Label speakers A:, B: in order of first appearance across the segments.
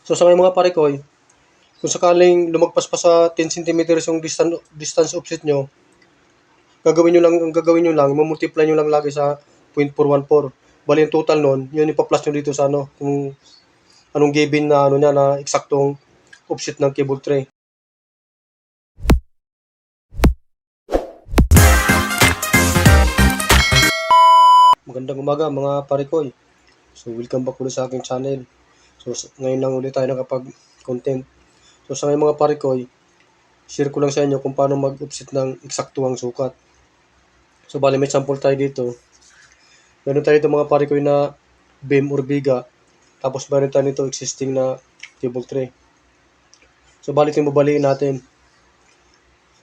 A: So sa mga pare ko, kung sakaling lumagpas pa sa 10 centimeters yung distance offset nyo, ang gagawin nyo lang, mamultiply nyo lang lagi sa 0.414. Bali yung total nun, yun ipa-plus nyo dito sa ano, kung anong given na ano niya na eksaktong offset ng cable tray. Magandang umaga mga pare ko. So welcome back ulit sa aking channel. So ngayon lang ulit tayo nakapag-content. So sa ngayon mga pare ko, share ko lang sa inyo kung paano mag-offset ng eksaktuang sukat. So bali may sample tayo dito. Meron tayo dito mga pare ko na beam or biga. Tapos meron tayo nito existing na cable tray. So bali ito yung babaliin natin.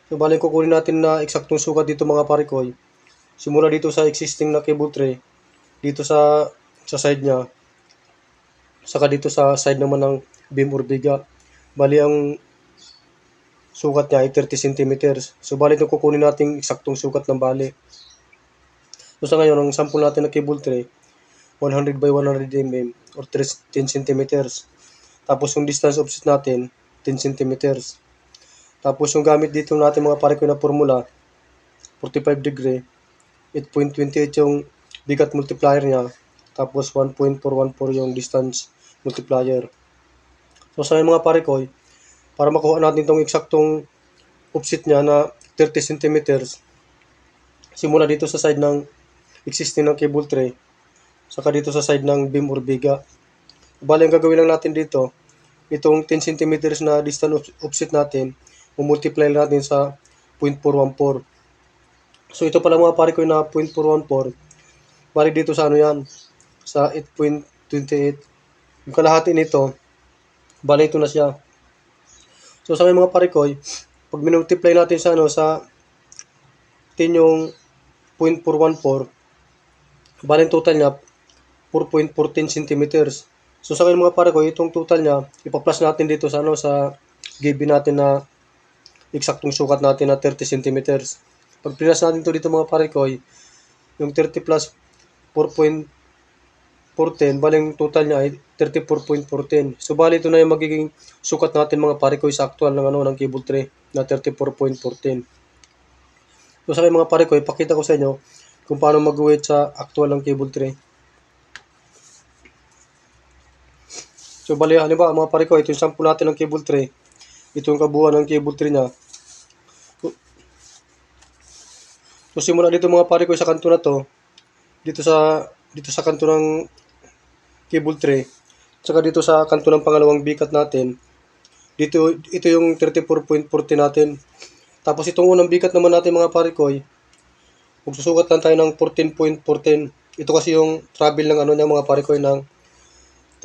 A: So bali kukunin natin na eksaktong sukat dito mga pare ko. Simula dito sa existing na cable tray, dito sa side niya, saka dito sa side naman ng beam or biga. Bali ang sukat niya ay 30 centimeters. So bali ito kukunin natin eksaktong sukat ng bali. So sa ngayon, ang sample natin na cable tray, 100 by 100 mm or 10 centimeters. Tapos yung distance offset natin, 10 centimeters. Tapos yung gamit dito natin mga pare ko na formula, 45 degree, 8.28 yung bigat multiplier niya, tapos 1.414 yung distance multiplier. So sa mga pare ko, para makuha natin itong eksaktong offset niya na 30 centimeters, simula dito sa side ng existing ng cable tray, saka dito sa side ng beam or biga. Bali ang gagawin lang natin dito, itong 10 centimeters na distance offset natin, multiply natin sa 0.414. So ito pala mga pare ko na 0.414, bali dito sa ano yan, sa 8.28. Yung kalahati nito, bali ito na siya. So sa mga pare ko, pag minultiply natin sa ano, sa 10 yung 0.414, bali total niya 4.14 centimeters. So sa mga pare ko, itong total niya, ipa-plus natin dito sa ano, sa given natin na eksaktong sukat natin na 30 centimeters. Pag plus natin to dito mga pare ko, yung 30 plus 4.14, bali yung total niya ay 34.14. So bali ito na yung magiging sukat natin mga pare ko sa actual ng ano ng cable tray na 34.14. So sa mga pare ko, ipakita ko sa inyo kung paano mag-weight sa actual ng cable tray. So bali, ano ba mga pare ko, ito yung sample natin ng cable tray. Ito yung kabuuan ng cable tray niya. So simula dito mga pare ko sa kanto na to, dito sa kanto ng cable tray, saka dito sa kanto ng pangalawang bikat natin, ito yung 34.40 natin. Tapos itong unang bikat naman natin mga pare ko, magsusukat lang tayo ng 14.14. Ito kasi yung travel ng ano niya mga pare ko ng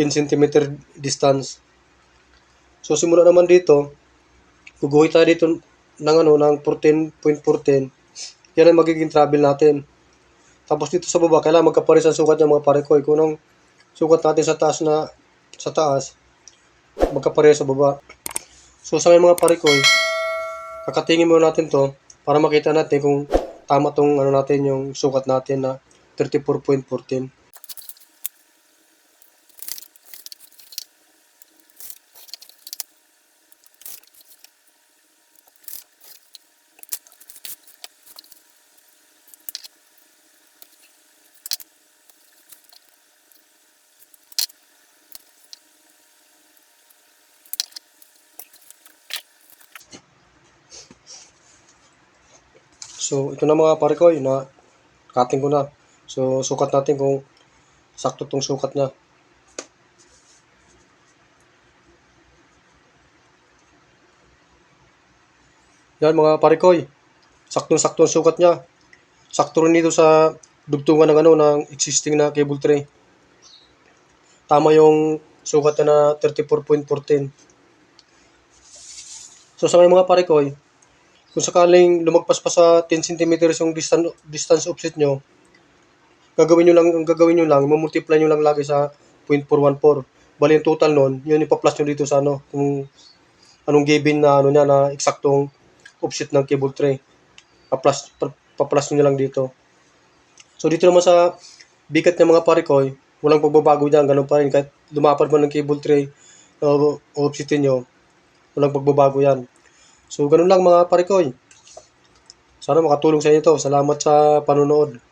A: 10 cm distance. So simula naman dito, guguhit tayo dito ng ano ng 14.14. Yan ang magiging travel natin. Tapos dito sa baba, kailangan magkapares ang sukat ng mga pare ko. Kung anong sukat natin sa taas, magkapares sa baba. So sa mga pare ko, kakatingin muna natin to para makita natin kung tama tong ano natin yung sukat natin na 34.14. So ito na mga pare ko, na cutting ko na. So sukat natin kung sakto tong sukat niya. Yan mga pare ko, saktong-sakto ang sukat niya. Sakto rin dito sa dugtungan ng ano ng existing na cable tray. Tama yung sukat na 34.14. So sa mga pare ko, kung sakaling lumagpas pa sa 10 centimeters yung distance offset nyo, ang gagawin nyo lang, mamultiply nyo lang lagi sa 0.414. Bali yung total nun, yun ipa-plus nyo dito sa ano, kung anong given na ano niya na eksaktong offset ng cable tray. Pa-plus nyo lang dito. So dito naman sa bigat ng mga pare ko, walang pagbabago dyan, ganun pa rin. Kahit lumapad man ng cable tray o-opsitin nyo, walang pagbabago yan. So, ganun lang mga parikoy. Sana makatulong sa inyo to. Salamat sa panonood.